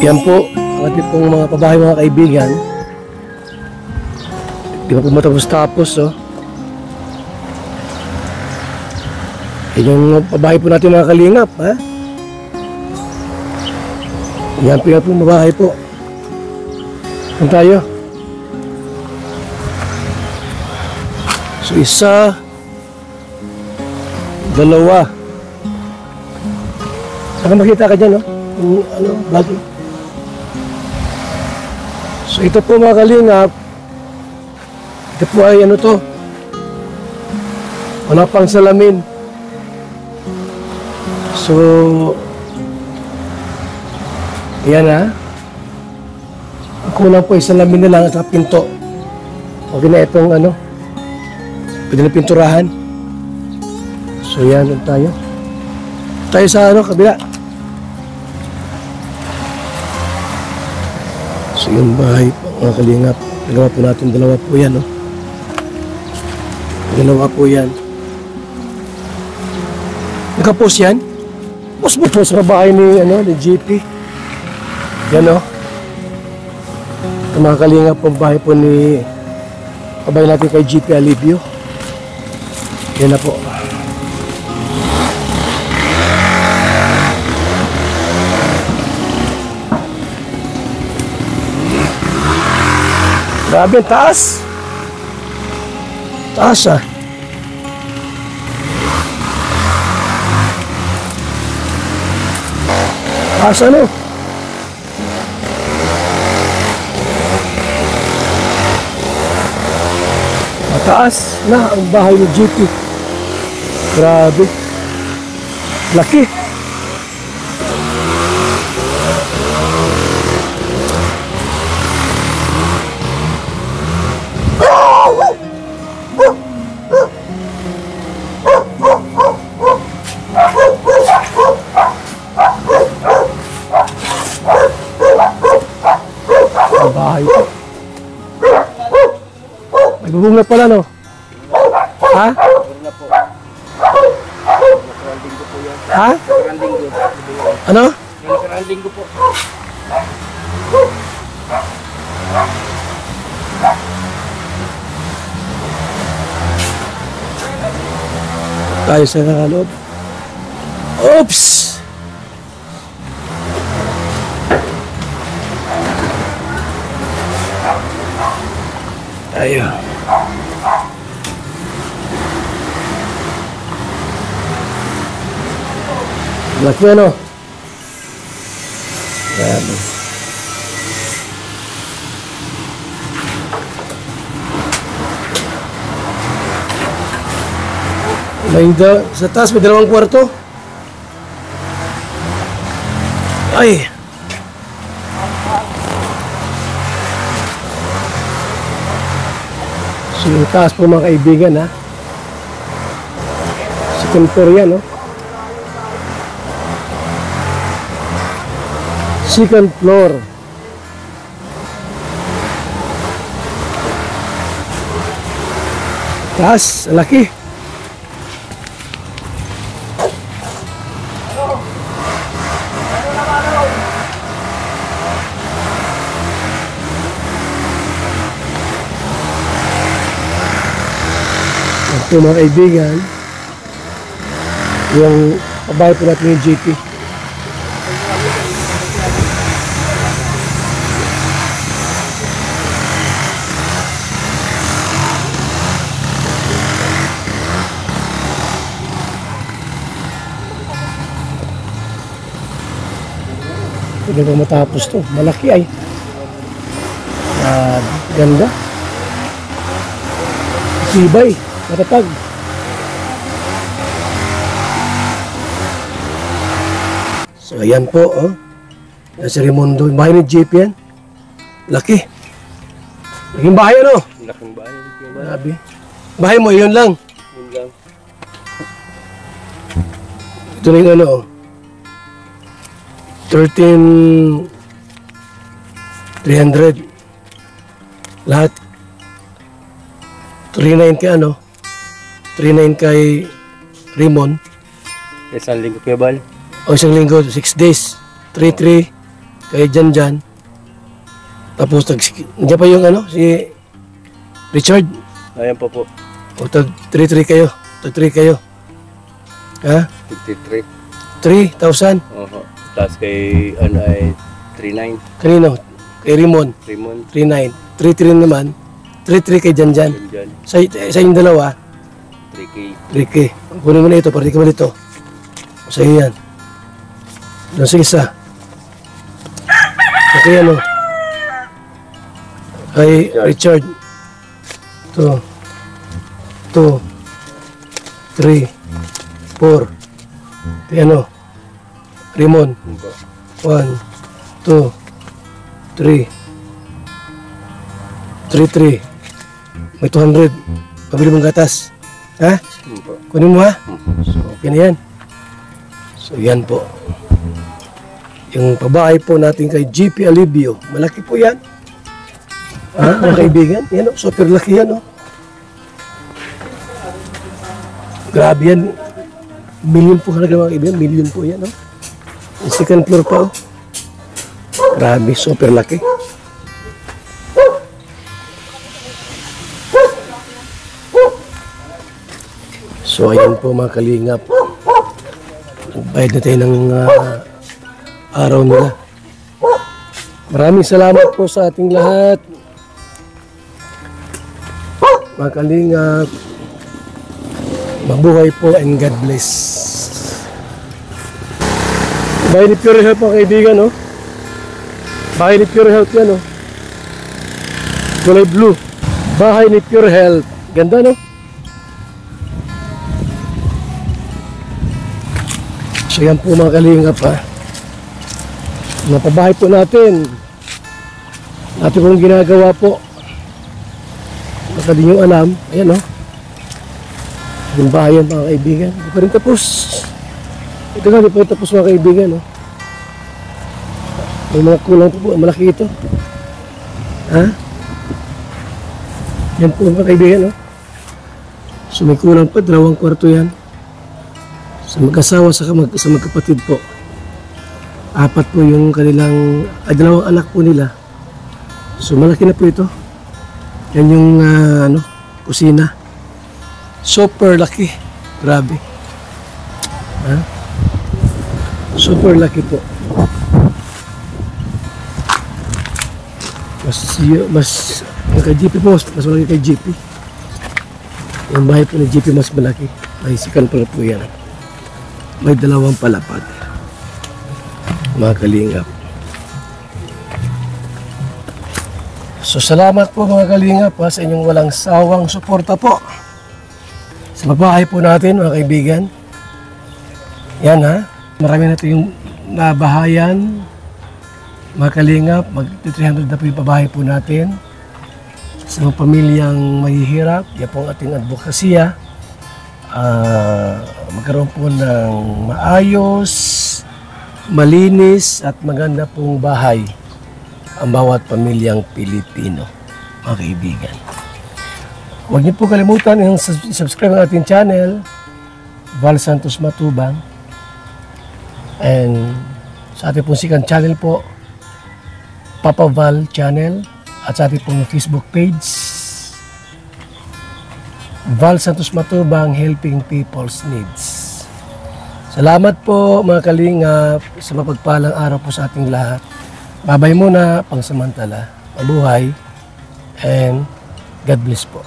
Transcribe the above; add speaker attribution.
Speaker 1: Yan po, ang ating pong mga pabahay mga kaibigan. Di ba po matapos-tapos, oh. Yan yung pabahay po natin mga kalingap, ha? Yan po yung pong mabahay po. Yan tayo. So, isa, dalawa. Saka makita ka dyan, no? Yung, ano, bagay. So, ito po mga kalingap. Ito po ay ano to? Wala pang salamin. So, yan ha. Ako lang po, isalamin na lang at pinto. Okay na itong ano. Pwede na pinturahan. So, yan tayo. Tayo sa ano, kabila. So, yung bahay po, mga kalingap. Nagawa po natin, dalawa po yan, no? Dalawa po yan. Nakapost yan? Post mo po sa bahay ni, ano, ni GP. Yan, no? Ang mga kalingap po, bahay po ni kabay natin kay GP Alivio. Yan na po. Grabe, taas. Taas, ah. Taas, ano? Mataas na ang bahay ni GP. Grabe. Laki. Bahay po. May bubungat pala, no? Ha? Ha? Ano?
Speaker 2: Nakaranding ko po.
Speaker 1: Tayo sa nakaloob. Oops! Ayo. Laki ano? Ayan. Sa taas may dalawang kwarto. Ay! So, yung taas po mga kaibigan, ha? Second floor yan, no? Second floor. Taas, laki. Ito mga kaibigan, yung kabahay po natin yung GP. Pwede ba matapos to? Malaki ay. Ganda. Tibay. Matatag. So, ayan po, oh. Nasa Raimundo. Yung bahay ni JP yan. Laki. Laking bahay, ano?
Speaker 2: Laking bahay.
Speaker 1: Grabe. Bahay mo, yun lang.
Speaker 2: Yun lang.
Speaker 1: Ito na yung ano, 13,300. Lahat. 3,900 kay ano? 3,900 kay Raymond.
Speaker 2: Isang linggo kaya bal?
Speaker 1: O isang linggo, 6 days. 3,300 kay Janjan. Tapos nandiyan pa yung ano, si Richard.
Speaker 2: Ayan po po.
Speaker 1: O tag 3-3 kayo. Tag 3 kayo. Ha?
Speaker 2: 53.
Speaker 1: 3,000.
Speaker 2: Oho. Tapos kay ano ay 39.
Speaker 1: Kanino? Kay Raymond.
Speaker 2: Raymond.
Speaker 1: 3,900. 3,300 naman. 3,300 kay Janjan.
Speaker 2: Janjan.
Speaker 1: Sa yung dalawa,
Speaker 2: 3K.
Speaker 1: 3K. Kunin mo na ito para di ka malito. Sa iyo yan. Doon sa isa. Okay, ano? Kay Richard. 2, 3, 4. Kay ano? Raymond. 1, 2, 3. 3-3. May 200. Pabili mong gatas. Ha? Kunin mo ha? So, okay na yan. So, yan po. Yung pabahay po natin kay GP Alibio. Malaki po yan. Ha? Mga kaibigan. Yan o. Super laki yan o. Grabe yan. Million po halaga mga kaibigan. Million po yan o. Yung second floor pa o. Grabe. Super laki. So ayan po mga kalingap. Nagbayad na tayo ng araw nila. Maraming salamat po sa ating lahat. Mga kalingap. Mabuhay po and God bless. Bahay ni Pure Health mga kaibigan, no? Bahay ni Pure Health yan, no? Kulay blue. Bahay ni Pure Health. Ganda, no? So yan po mga kalingap ha. Napabahay po natin. Natin pong ginagawa po. Baka di nyo alam. Ayan o. Yung bahay yan mga kaibigan. Hindi pa rin tapos. Ito nga, hindi pa rin tapos mga kaibigan. No? May mga kulang po. Malaki ito. Ha? Yan po mga kaibigan. No? So may kulang pa. 2 kwarto yan. Sa mag-asawa sa magkapatid po. 4 po yung kanilang 2 anak po nila. So malaki na po ito. Yan yung kusina. Super laki. Grabe. Ha? Super laki po. Mas yung kay GP po, mas malaki kay GP. Yung bahay po ni GP mas malaki. May second floor po yan. May 2 palapag. Mga kalingap. So salamat po mga kalingap sa inyong walang sawang suporta po. Sa babahay po natin mga kaibigan. Yan ha. Marami natin yung nabahayan. Mga kalingap. Mag-300 na po yung babahay po natin. Sa mga pamilyang mahihirap. Yan po ang ating advokasya. Magkaroon po ng maayos, malinis at maganda pong bahay ang bawat pamilyang Pilipino, mga kaibigan. Huwag niyo po kalimutan yung subscribe ng ating channel, Val Santos Matubang, and sa ating pong second channel po, Papa Val Channel, at sa ating pong Facebook page, Val Santos Matubang, Helping People's Needs. Salamat po mga kalingap sa mapagpalang araw po sa ating lahat. Babay muna, pangsamantala. Mabuhay and God bless po.